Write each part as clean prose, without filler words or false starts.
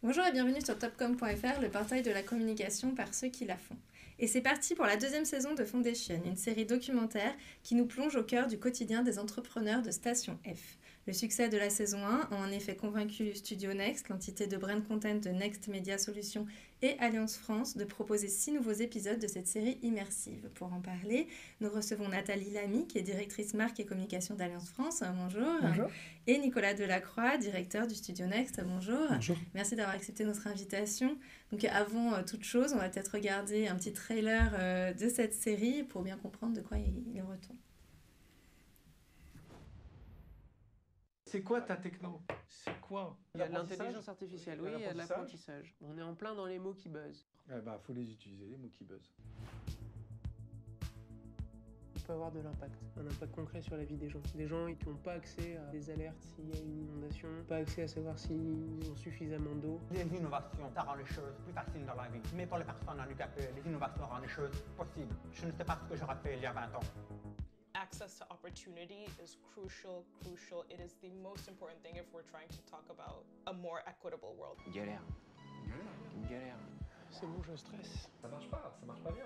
Bonjour et bienvenue sur topcom.fr, le portail de la communication par ceux qui la font. Et c'est parti pour la deuxième saison de Foundation, une série documentaire qui nous plonge au cœur du quotidien des entrepreneurs de Station F. Le succès de la saison 1 a en effet convaincu Studio Next, l'entité de brand content de Next Media Solutions et Alliance France, de proposer 6 nouveaux épisodes de cette série immersive. Pour en parler, nous recevons Nathalie Lamy, qui est directrice marque et communication d'Alliance France. Bonjour. Bonjour. Et Nicolas Delacroix, directeur du Studio Next. Bonjour. Bonjour. Merci d'avoir accepté notre invitation. Donc avant toute chose, on va peut-être regarder un petit trailer de cette série pour bien comprendre de quoi il retourne. C'est quoi ta techno? C'est quoi? Il y a de l'intelligence artificielle, oui, il y a de l'apprentissage. On est en plein dans les mots qui buzzent. Eh ben, faut les utiliser, les mots qui buzzent. On peut avoir de l'impact, un impact concret sur la vie des gens. Des gens qui n'ont pas accès à des alertes s'il y a une inondation, pas accès à savoir s'ils ont suffisamment d'eau. Les innovations, ça rend les choses plus faciles dans la vie. Mais pour les personnes handicapées, les innovations rendent les choses possibles. Je ne sais pas ce que j'aurais fait il y a 20 ans. Access to opportunity is crucial. It is the most important thing if we're trying to talk about a more equitable world. Une galère. C'est bon, je stresse. Ça marche pas bien.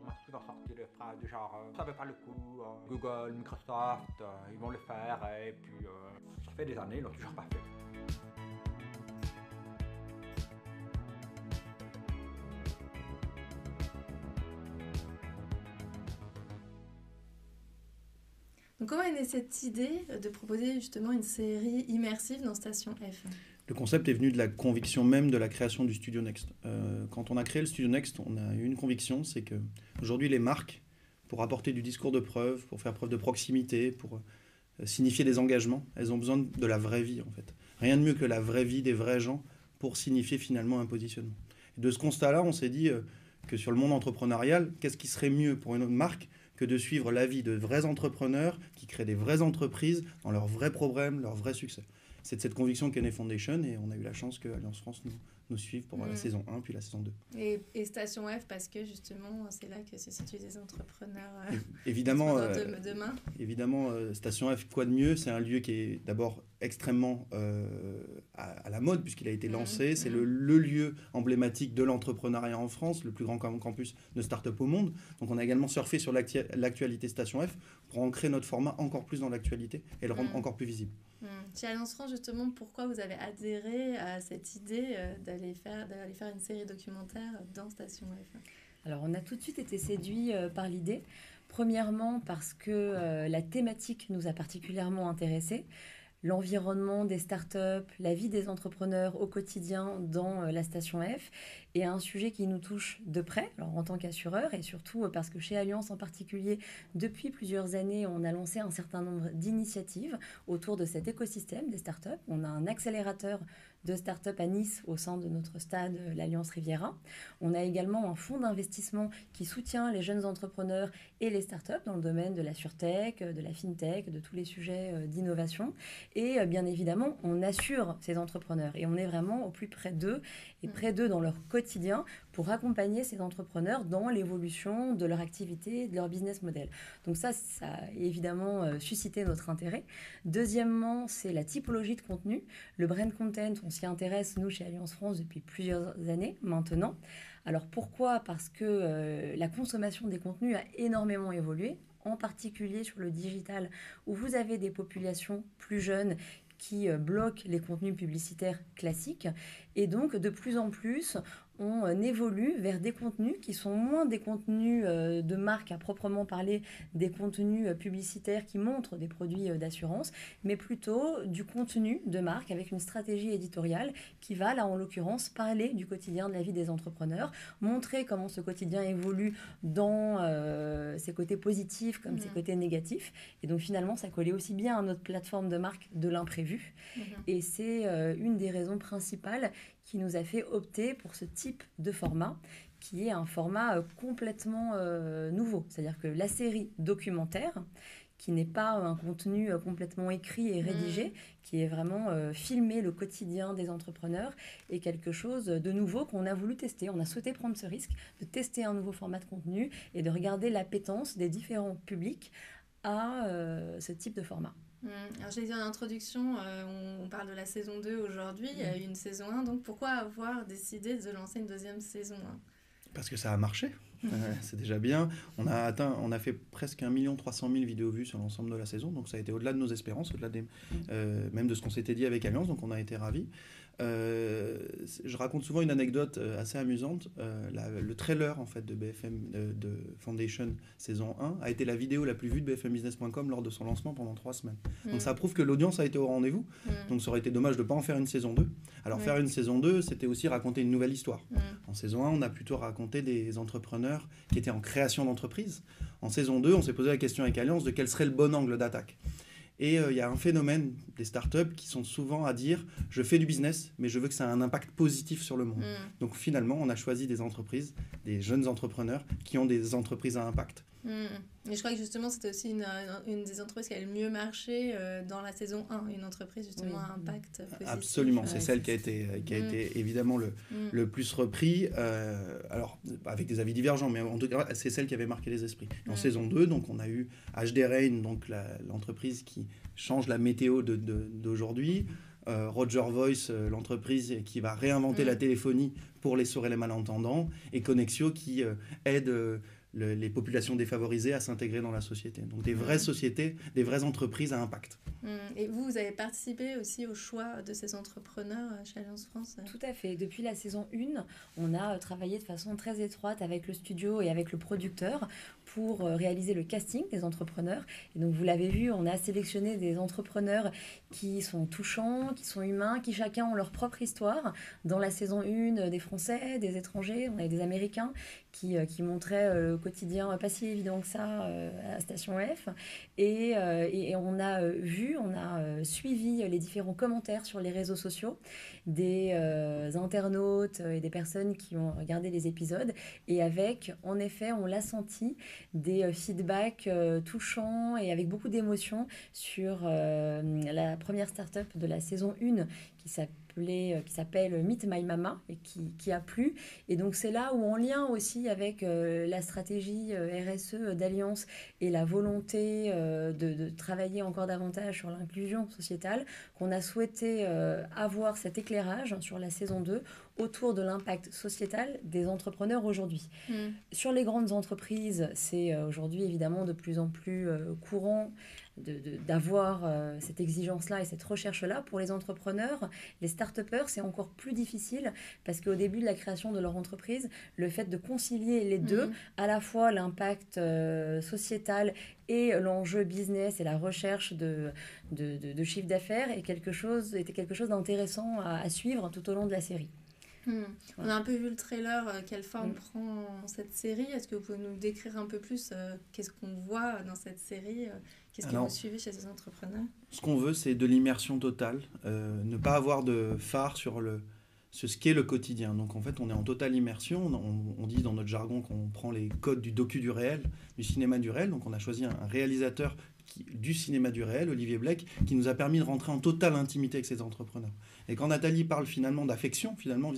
On m'a souvent sorti des phrases du genre ça vaut pas le coup, Google, Microsoft, ils vont le faire, et puis ça fait des années, ils l'ont toujours pas fait. Donc comment est née cette idée de proposer justement une série immersive dans Station F? Le concept est venu de la conviction même de la création du Studio Next. Quand on a créé le Studio Next, on a eu une conviction, c'est que aujourd'hui les marques, pour apporter du discours de preuve, pour faire preuve de proximité, pour signifier des engagements, elles ont besoin de la vraie vie en fait. Rien de mieux que la vraie vie des vrais gens pour signifier finalement un positionnement. Et de ce constat-là, on s'est dit que sur le monde entrepreneurial, qu'est-ce qui serait mieux pour une autre marque que de suivre la vie de vrais entrepreneurs qui créent des vraies entreprises dans leurs vrais problèmes, leurs vrais succès. C'est de cette conviction qu'est née Foundation et on a eu la chance que Alliance France nous suive pour la saison 1 puis la saison 2. Et Station F parce que justement c'est là que se situent des entrepreneurs évidemment, demain. Évidemment, Station F, quoi de mieux? C'est un lieu qui est d'abord extrêmement à la mode puisqu'il a été lancé. C'est le lieu emblématique de l'entrepreneuriat en France, le plus grand campus de start-up au monde. Donc on a également surfé sur l'actualité Station F pour ancrer notre format encore plus dans l'actualité et le rendre encore plus visible. Chez Alliance France, justement, pourquoi vous avez adhéré à cette idée d'aller faire une série documentaire dans Station F? Alors, on a tout de suite été séduits par l'idée. Premièrement, parce que la thématique nous a particulièrement intéressés. L'environnement des startups, la vie des entrepreneurs au quotidien dans la Station F est un sujet qui nous touche de près, alors en tant qu'assureur et surtout parce que chez Alliance en particulier, depuis plusieurs années, on a lancé un certain nombre d'initiatives autour de cet écosystème des startups. On a un accélérateur de start-up à Nice au sein de notre stade, l'Alliance Riviera. On a également un fonds d'investissement qui soutient les jeunes entrepreneurs et les start-up dans le domaine de la surtech, de la fintech, de tous les sujets d'innovation. Et bien évidemment, on assure ces entrepreneurs et on est vraiment au plus près d'eux et près d'eux dans leur quotidien pour accompagner ces entrepreneurs dans l'évolution de leur activité, de leur business model. Donc ça a évidemment suscité notre intérêt. Deuxièmement, c'est la typologie de contenu. Le brand content, on s'y intéresse, nous, chez Alliance France, depuis plusieurs années maintenant. Alors pourquoi? Parce que la consommation des contenus a énormément évolué, en particulier sur le digital, où vous avez des populations plus jeunes qui bloquent les contenus publicitaires classiques. Et donc, de plus en plus, on évolue vers des contenus qui sont moins des contenus de marque à proprement parler, des contenus publicitaires qui montrent des produits d'assurance, mais plutôt du contenu de marque avec une stratégie éditoriale qui va, là en l'occurrence, parler du quotidien de la vie des entrepreneurs, montrer comment ce quotidien évolue dans ses côtés positifs comme ses côtés négatifs. Et donc finalement, ça collait aussi bien à notre plateforme de marque de l'imprévu. Et c'est une des raisons principales qui nous a fait opter pour ce type de format, qui est un format complètement nouveau. C'est-à-dire que la série documentaire, qui n'est pas un contenu complètement écrit et rédigé, qui est vraiment filmer le quotidien des entrepreneurs, est quelque chose de nouveau qu'on a voulu tester. On a souhaité prendre ce risque de tester un nouveau format de contenu et de regarder l'appétence des différents publics à ce type de format. Alors j'ai dit en introduction, on parle de la saison 2 aujourd'hui, il y a eu une saison 1, donc pourquoi avoir décidé de lancer une deuxième saison 1 ? Parce que ça a marché, c'est déjà bien. On a fait presque 1 300 000 vidéos vues sur l'ensemble de la saison, donc ça a été au-delà de nos espérances, au-delà même de ce qu'on s'était dit avec Alliance, donc on a été ravis. Je raconte souvent une anecdote assez amusante. Le trailer en fait, de BFM de Foundation saison 1 a été la vidéo la plus vue de bfmbusiness.com lors de son lancement pendant 3 semaines. Donc ça prouve que l'audience a été au rendez-vous. Donc ça aurait été dommage de ne pas en faire une saison 2. Alors faire une saison 2, c'était aussi raconter une nouvelle histoire. En saison 1, on a plutôt raconté des entrepreneurs qui étaient en création d'entreprise. En saison 2, on s'est posé la question avec Alliance de quel serait le bon angle d'attaque. Et il y a un phénomène des startups qui sont souvent à dire « je fais du business, mais je veux que ça ait un impact positif sur le monde ». Donc finalement, on a choisi des entreprises, des jeunes entrepreneurs qui ont des entreprises à impact. Et je crois que justement, c'était aussi une des entreprises qui a le mieux marché dans la saison 1, une entreprise justement à impact positif. Absolument, c'est celle qui a été évidemment le plus repris, alors avec des avis divergents, mais en tout cas, c'est celle qui avait marqué les esprits. En saison 2, donc, on a eu HD Rain, donc l'entreprise qui change la météo d'aujourd'hui, Roger Voice, l'entreprise qui va réinventer la téléphonie pour les sourds et les malentendants, et Connexio qui aide les populations défavorisées à s'intégrer dans la société. Donc des vraies sociétés, des vraies entreprises à impact. Et vous avez participé aussi au choix de ces entrepreneurs chez Alliance France ? Tout à fait. Depuis la saison 1, on a travaillé de façon très étroite avec le studio et avec le producteur pour réaliser le casting des entrepreneurs. Et donc vous l'avez vu, on a sélectionné des entrepreneurs qui sont touchants, qui sont humains, qui chacun ont leur propre histoire. Dans la saison 1, des Français, des étrangers, on avait des Américains qui montraient le quotidien pas si évident que ça à Station F. Et on a suivi les différents commentaires sur les réseaux sociaux des internautes et des personnes qui ont regardé les épisodes. Et avec, en effet, on l'a senti, des feedbacks touchants et avec beaucoup d'émotion sur la première start-up de la saison 1 qui s'appelle Meet My Mama et qui a plu. Et donc c'est là où, en lien aussi avec la stratégie RSE d'Alliance et la volonté de travailler encore davantage sur l'inclusion sociétale, qu'on a souhaité avoir cet éclairage sur la saison 2 autour de l'impact sociétal des entrepreneurs aujourd'hui. Sur les grandes entreprises, c'est aujourd'hui évidemment de plus en plus courant d'avoir cette exigence-là et cette recherche-là. Pour les entrepreneurs, les start-upers, c'est encore plus difficile parce qu'au début de la création de leur entreprise, le fait de concilier les deux, à la fois l'impact sociétal et l'enjeu business et la recherche de chiffre d'affaires était quelque chose d'intéressant à suivre tout au long de la série. On a un peu vu le trailer, quelle forme prend cette série. Est-ce que vous pouvez nous décrire un peu plus qu'est-ce qu'on voit dans cette série, qu'est-ce que vous suivez chez ces entrepreneurs ? Ce qu'on veut, c'est de l'immersion totale, ne pas avoir de phare sur ce qu'est le quotidien. Donc en fait, on est en totale immersion. On dit dans notre jargon qu'on prend les codes du docu du réel, du cinéma du réel. Donc on a choisi un réalisateur du cinéma du réel, Olivier Blec, qui nous a permis de rentrer en totale intimité avec ces entrepreneurs. Et quand Nathalie parle finalement d'affection, finalement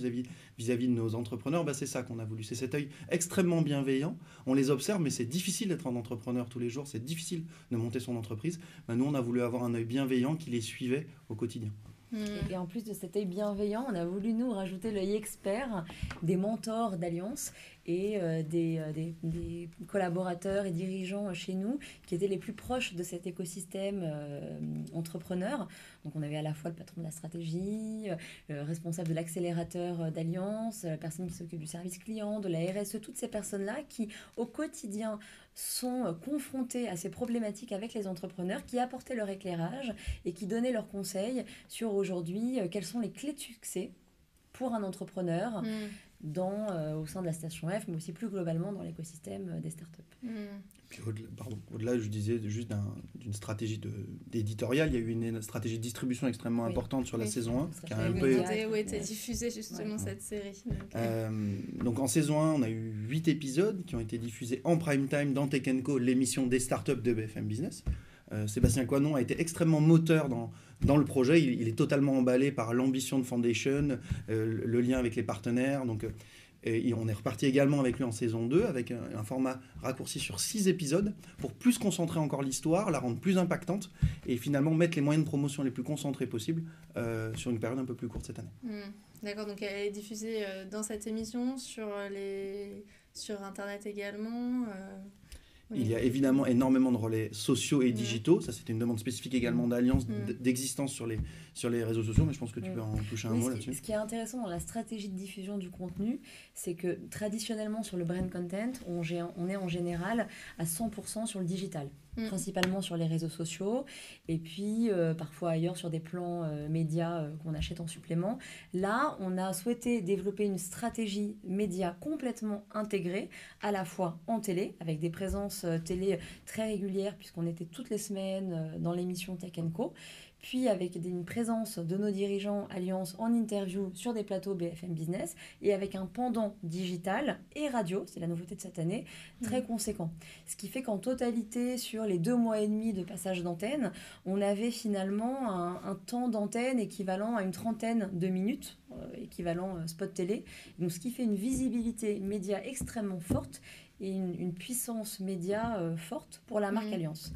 vis-à-vis de nos entrepreneurs, c'est ça qu'on a voulu. C'est cet œil extrêmement bienveillant. On les observe, mais c'est difficile d'être un entrepreneur tous les jours. C'est difficile de monter son entreprise. Nous, on a voulu avoir un œil bienveillant qui les suivait au quotidien. Et en plus de cet œil bienveillant, on a voulu nous rajouter l'œil expert des mentors d'Alliance et des collaborateurs et dirigeants chez nous qui étaient les plus proches de cet écosystème entrepreneur. Donc on avait à la fois le patron de la stratégie, le responsable de l'accélérateur d'Alliance, la personne qui s'occupe du service client, de la RSE, toutes ces personnes-là qui au quotidien sont confrontés à ces problématiques avec les entrepreneurs, qui apportaient leur éclairage et qui donnaient leurs conseils sur aujourd'hui quelles sont les clés de succès pour un entrepreneur au sein de la Station F, mais aussi plus globalement dans l'écosystème des startups. Puis au-delà, je disais juste d'une stratégie d'éditorial, il y a eu une stratégie de distribution extrêmement importante sur la saison 1. Qui a un peu où était diffusée justement cette série. Donc en saison 1, on a eu 8 épisodes qui ont été diffusés en prime time dans Tech & Co, l'émission des startups de BFM Business. Sébastien Coinon a été extrêmement moteur dans le projet. Il est totalement emballé par l'ambition de Foundation, le lien avec les partenaires. Donc, Et on est reparti également avec lui en saison 2, avec un format raccourci sur 6 épisodes, pour plus concentrer encore l'histoire, la rendre plus impactante, et finalement mettre les moyens de promotion les plus concentrés possibles sur une période un peu plus courte cette année. D'accord, donc elle est diffusée dans cette émission, sur Internet également Il y a évidemment énormément de relais sociaux et digitaux. Ça, c'était une demande spécifique également d'Alliance, d'existence sur les réseaux sociaux, mais je pense que tu peux en toucher un mot là-dessus. Ce qui est intéressant dans la stratégie de diffusion du contenu, c'est que traditionnellement sur le brand content, on est en général à 100% sur le digital, principalement sur les réseaux sociaux, et puis parfois ailleurs sur des plans médias qu'on achète en supplément. Là, on a souhaité développer une stratégie média complètement intégrée, à la fois en télé, avec des présences télé très régulières, puisqu'on était toutes les semaines dans l'émission Tech & Co, puis avec une présence de nos dirigeants Alliance en interview sur des plateaux BFM Business, et avec un pendant digital et radio, c'est la nouveauté de cette année, très conséquent. Ce qui fait qu'en totalité, sur les 2 mois et demi de passage d'antenne, on avait finalement un temps d'antenne équivalent à une 30aine de minutes, équivalent spot télé, donc ce qui fait une visibilité média extrêmement forte, et une puissance média forte pour la marque Alliance.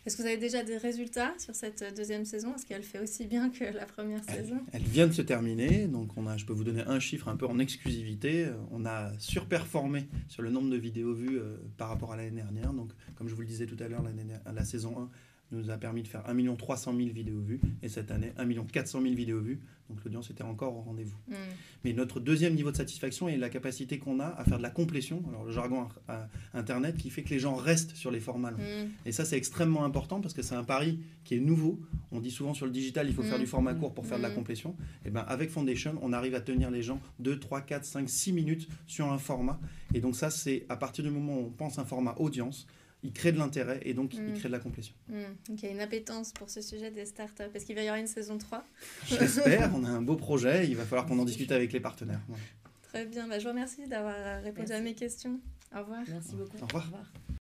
Est-ce que vous avez déjà des résultats sur cette deuxième saison? Est-ce qu'elle fait aussi bien que la première saison? Elle vient de se terminer, donc je peux vous donner un chiffre un peu en exclusivité. On a surperformé sur le nombre de vidéos vues par rapport à l'année dernière. Donc, comme je vous le disais tout à l'heure, la saison 1 nous a permis de faire 1 300 000 vidéos vues, et cette année 1 400 000 vidéos vues, donc l'audience était encore au rendez-vous. Mais notre deuxième niveau de satisfaction est la capacité qu'on a à faire de la complétion, alors le jargon internet qui fait que les gens restent sur les formats longs. Et ça, c'est extrêmement important parce que c'est un pari qui est nouveau. On dit souvent sur le digital, il faut faire du format court pour faire de la complétion. Et bien avec Foundation, on arrive à tenir les gens 2, 3, 4, 5, 6 minutes sur un format. Et donc ça, c'est à partir du moment où on pense un format audience, il crée de l'intérêt et donc il crée de la complétion. Donc il y a une appétence pour ce sujet des startups. Est-ce qu'il va y avoir une saison 3 ? J'espère, on a un beau projet, il va falloir qu'on en discute avec les partenaires. Très bien, je vous remercie d'avoir répondu à mes questions. Au revoir. Merci beaucoup. Au revoir. Au revoir.